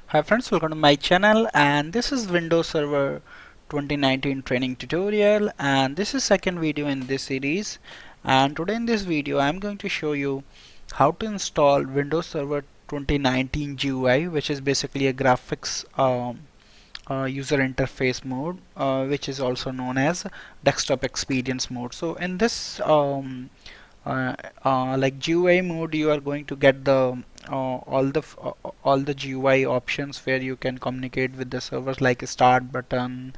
Hi friends, welcome to my channel, and this is Windows Server 2019 training tutorial, and this is second video in this series. And today in this video I'm going to show you how to install Windows Server 2019 GUI, which is basically a graphics user interface mode, which is also known as desktop experience mode. So in this uh, like GUI mode, you are going to get the all the GUI options where you can communicate with the servers, like a start button,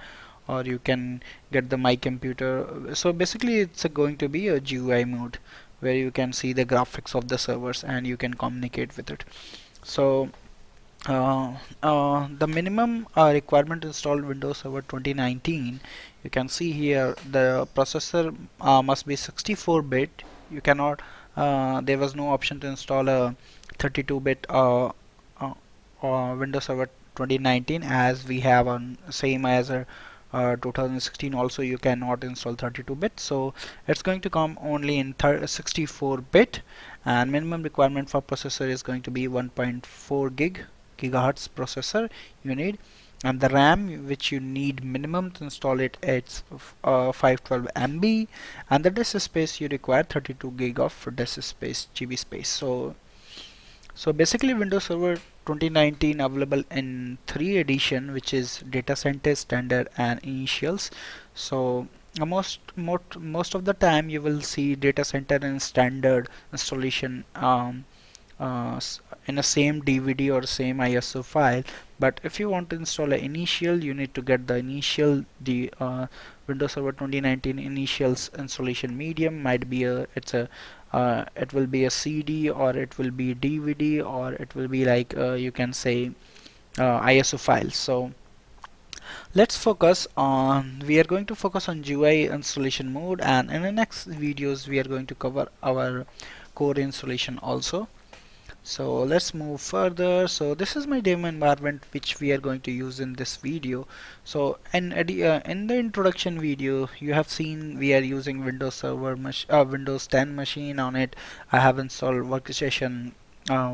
or you can get the my computer. So basically it's going to be a GUI mode where you can see the graphics of the servers and you can communicate with it. So the minimum requirement to install Windows Server 2019, you can see here the processor must be 64-bit. You cannot, there was no option to install a 32-bit Windows Server 2019, as we have on same as a 2016. Also you cannot install 32-bit, so it's going to come only in 64-bit, and minimum requirement for processor is going to be 1.4 gigahertz processor you need, and the RAM which you need minimum to install it, it's 512 MB, and the disk space you require 32 gig of disk space, GB space. So basically Windows Server 2019 available in three edition, which is data center, standard, and initials. So most of the time you will see data center and standard installation in a same DVD or same ISO file. But if you want to install an initial, you need to get the initial, the Windows Server 2019 initials installation medium. Might be a, it will be a CD, or it will be DVD, or it will be like you can say ISO file. So we are going to focus on GUI installation mode, and in the next videos we are going to cover our core installation also. So let's move further. So this is my demo environment which we are going to use in this video. So in the introduction video, you have seen we are using Windows Server Windows 10 machine. On it I have installed workstation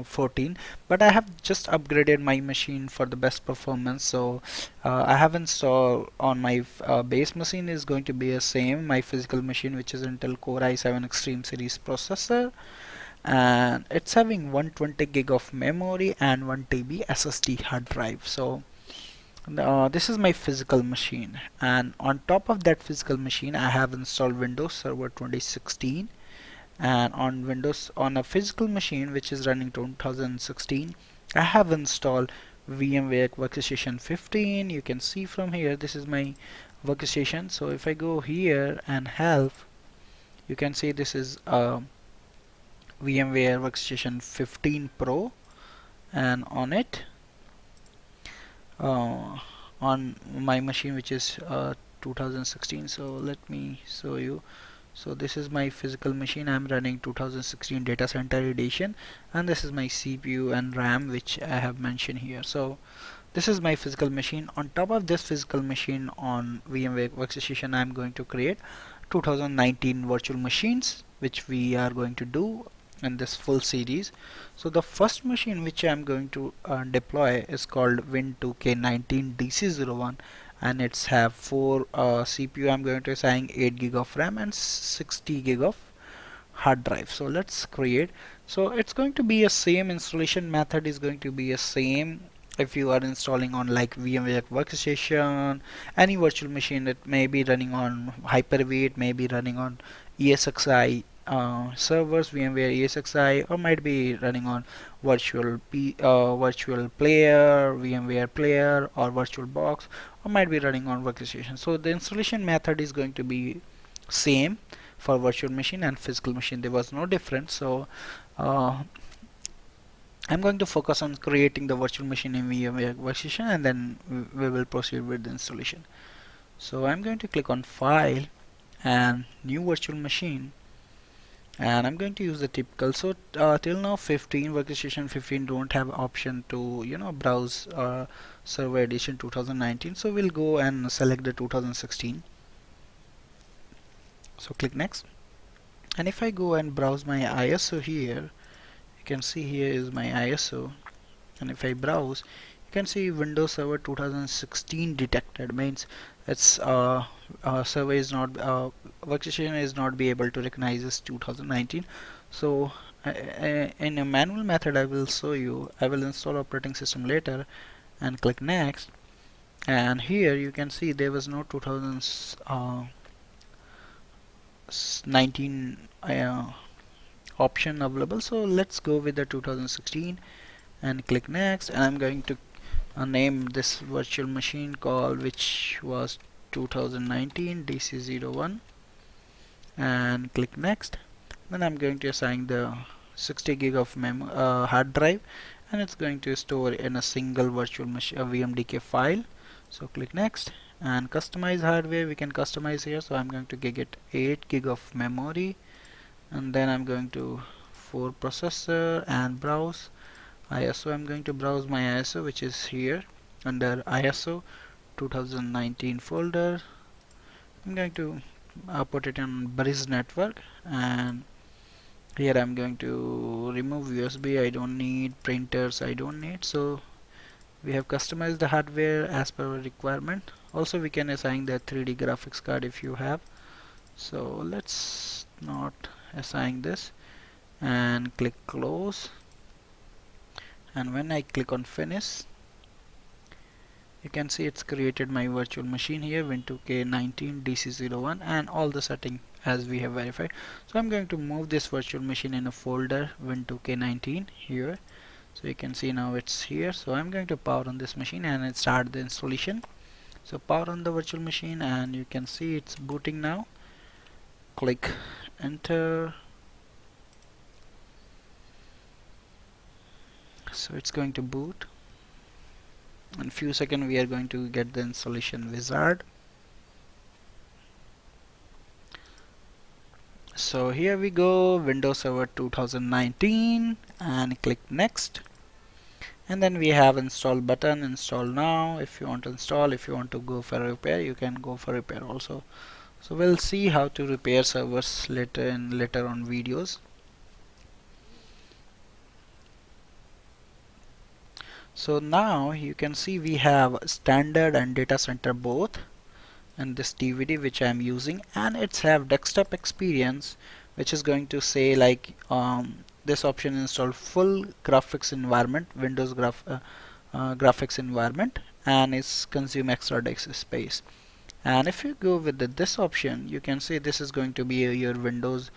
14, but I have just upgraded my machine for the best performance. So I have installed on my base machine is going to be the same, my physical machine, which is Intel Core i7 Extreme series processor, and it's having 120 gig of memory and 1 TB SSD hard drive. So this is my physical machine, and on top of that physical machine I have installed Windows Server 2016, and on a physical machine which is running 2016 I have installed VMware Workstation 15. You can see from here, this is my workstation. So if I go here and help, you can see this is VMware Workstation 15 Pro, and on it, uh, on my machine which is 2016. So let me show you. So this is my physical machine. I'm running 2016 data center edition, and this is my CPU and RAM which I have mentioned here. So this is my physical machine. On top of this physical machine on VMware Workstation, I'm going to create 2019 virtual machines, which we are going to do in this full series. So the first machine which I'm going to deploy is called Win2K19 DC01, and it's have 4 CPU. I'm going to assign 8 gig of RAM and 60 gig of hard drive. So let's create. So it's going to be a same installation method, is going to be a same if you are installing on like VMware Workstation, any virtual machine. It may be running on Hyper-V, it may be running on ESXi servers, VMware ESXi, or might be running on virtual player, VMware player, or virtual box, or might be running on workstation. So the installation method is going to be same for virtual machine and physical machine. There was no difference. So I'm going to focus on creating the virtual machine in VMware Workstation, and then we will proceed with the installation. So I'm going to click on File and New Virtual Machine, and I'm going to use the typical. So till now 15 Workstation 15 don't have option to browse Server Edition 2019. So we'll go and select the 2016. So click Next, and if I go and browse my ISO here, you can see here is my ISO, and if I browse, you can see Windows Server 2016 detected, means its server is not workstation is not be able to recognize this 2019. So in a manual method I will show you. I will install operating system later and click next, and here you can see there was no 2019 option available, so let's go with the 2016 and click next. And I'm going to name this virtual machine call, which was 2019 DC01, and click next. Then I'm going to assign the 60 gig of hard drive, and it's going to store in a single virtual machine VMDK file. So click next, and customize hardware we can customize here. So I'm going to give it 8 gig of memory, and then I'm going to for processor and browse ISO. I'm going to browse my ISO, which is here under ISO 2019 folder. I'm going to put it on Bridge network, and here I'm going to remove USB. I don't need printers, I don't need. So we have customized the hardware as per our requirement. Also we can assign the 3D graphics card if you have. So let's not assign this, and click close. And when I click on finish, you can see it's created my virtual machine here, Win2K19 DC01, and all the setting as we have verified. So I'm going to move this virtual machine in a folder Win2K19 here. So you can see now it's here. So I'm going to power on this machine and start the installation. So power on the virtual machine, and you can see it's booting now. Click enter. So it's going to boot. In few seconds we are going to get the installation wizard. So here we go, Windows Server 2019, and click next. And then we have install button, install now. If you want to install, if you want to go for repair, you can go for repair also. So we'll see how to repair servers later on videos. So now you can see we have standard and data center both in this DVD which I am using, and it's have desktop experience, which is going to say like this option install full graphics environment, Windows graphics environment, and it's consume extra disk space. And if you go with this option, you can see this is going to be your Windows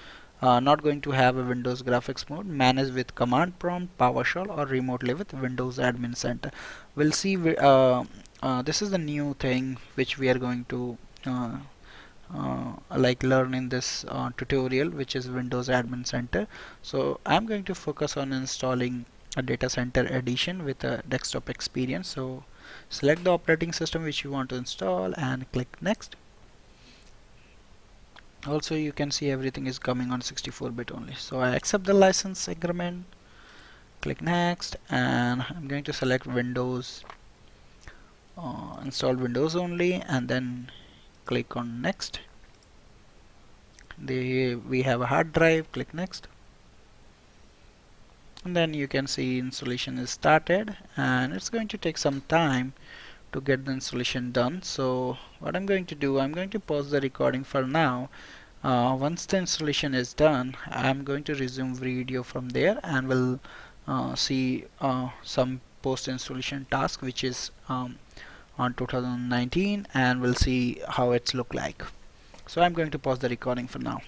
not going to have a Windows graphics mode, manage with command prompt, PowerShell, or remotely with Windows Admin Center. We'll see this is the new thing which we are going to like learn in this tutorial, which is Windows Admin Center. So I'm going to focus on installing a data center edition with a desktop experience. So select the operating system which you want to install and click next. Also you can see everything is coming on 64-bit only. So I accept the license agreement, click next, and I'm going to select Windows, install Windows only, and then click on next. We have a hard drive, click next, and then you can see installation is started, and it's going to take some time to get the installation done. So what I'm going to do, I'm going to pause the recording for now. Once the installation is done, I'm going to resume video from there, and we'll see some post installation task which is on 2019, and we'll see how it's look like. So I'm going to pause the recording for now.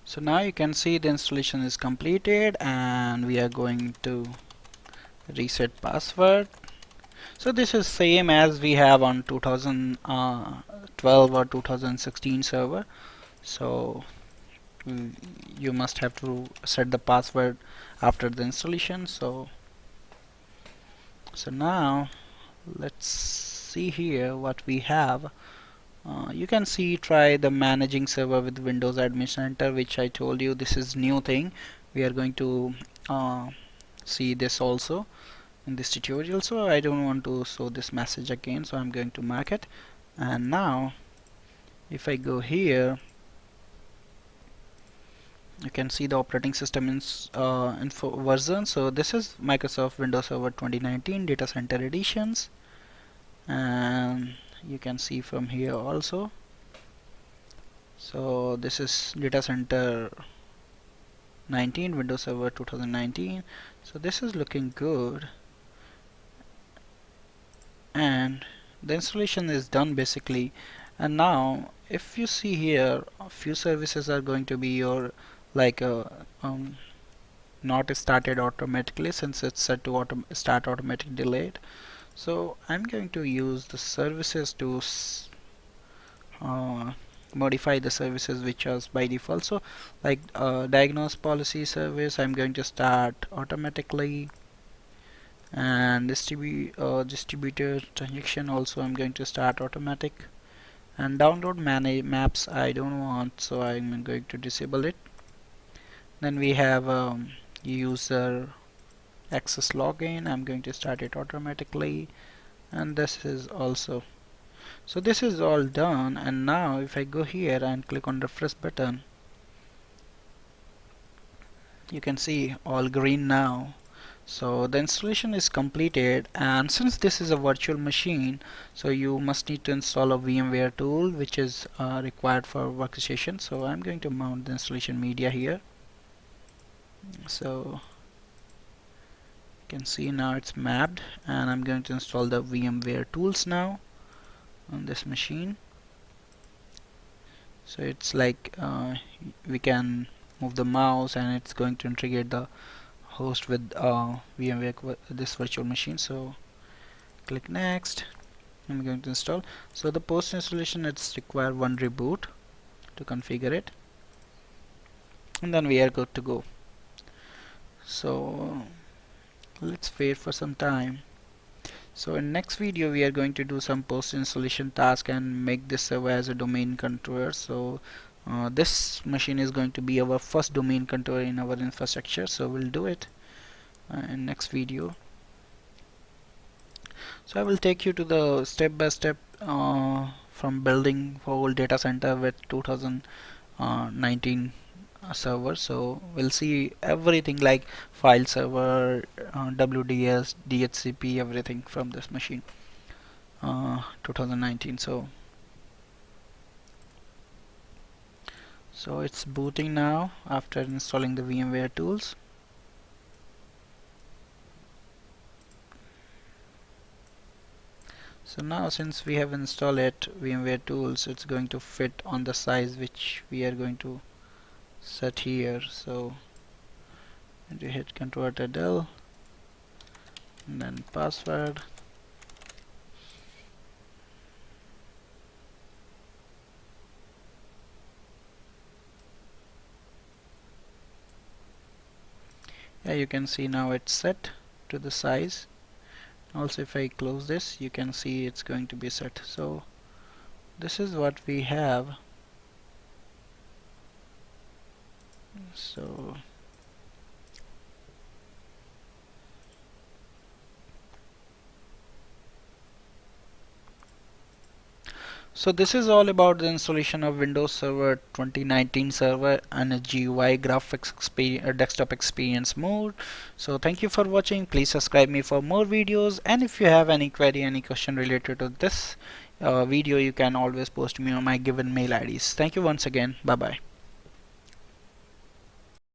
So now you can see the installation is completed, and we are going to reset password. So this is same as we have on 2012 or 2016 server. So you must have to set the password after the installation. So now let's see here what we have. You can see try the managing server with Windows Admin Center, which I told you this is new thing. We are going to see this also in this tutorial, so I don't want to show this message again, so I'm going to mark it. And now if I go here, You can see the operating system info version. So this is Microsoft Windows Server 2019 Data Center Editions, and you can see from here also. So this is Data Center 19 Windows Server 2019. So this is looking good, and the installation is done basically. And now if you see here, a few services are going to be your like not started automatically, since it's set to start automatic delayed. So I'm going to use the services to uh, modify the services which was by default. So like diagnose policy service, I'm going to start automatically, and distributor transaction also I'm going to start automatic, and download manage maps I don't want, so I'm going to disable it. Then we have user access login, I'm going to start it automatically, and this is also. So this is all done, and now if I go here and click on refresh button, you can see all green now. So the installation is completed, and since this is a virtual machine, so you must need to install a VMware tool which is required for workstation. So I'm going to mount the installation media here. So you can see now it's mapped, and I'm going to install the VMware tools now on this machine. So it's like we can move the mouse, and it's going to integrate the host with VMware this virtual machine. So click next. I'm going to install. So the post installation, it's require one reboot to configure it, and then we are good to go. So let's wait for some time. So in next video we are going to do some post installation task and make this server as a domain controller. So this machine is going to be our first domain controller in our infrastructure, so we'll do it in next video. So I will take you to the step by step from building whole data center with 2019 server. So we'll see everything like file server, WDS, DHCP, everything from this machine 2019. So it's booting now after installing the VMware tools. So now since we have installed it, VMware tools, it's going to fit on the size which we are going to set here. So and you hit Ctrl+Del and then password. Yeah, you can see now it's set to the size. Also if I close this, you can see it's going to be set. So this is what we have. So this is all about the installation of Windows Server 2019 server and a GUI graphics desktop experience mode. So thank you for watching. Please subscribe me for more videos, and if you have any query, any question related to this video, you can always post me on my given mail IDs. Thank you once again. Bye bye.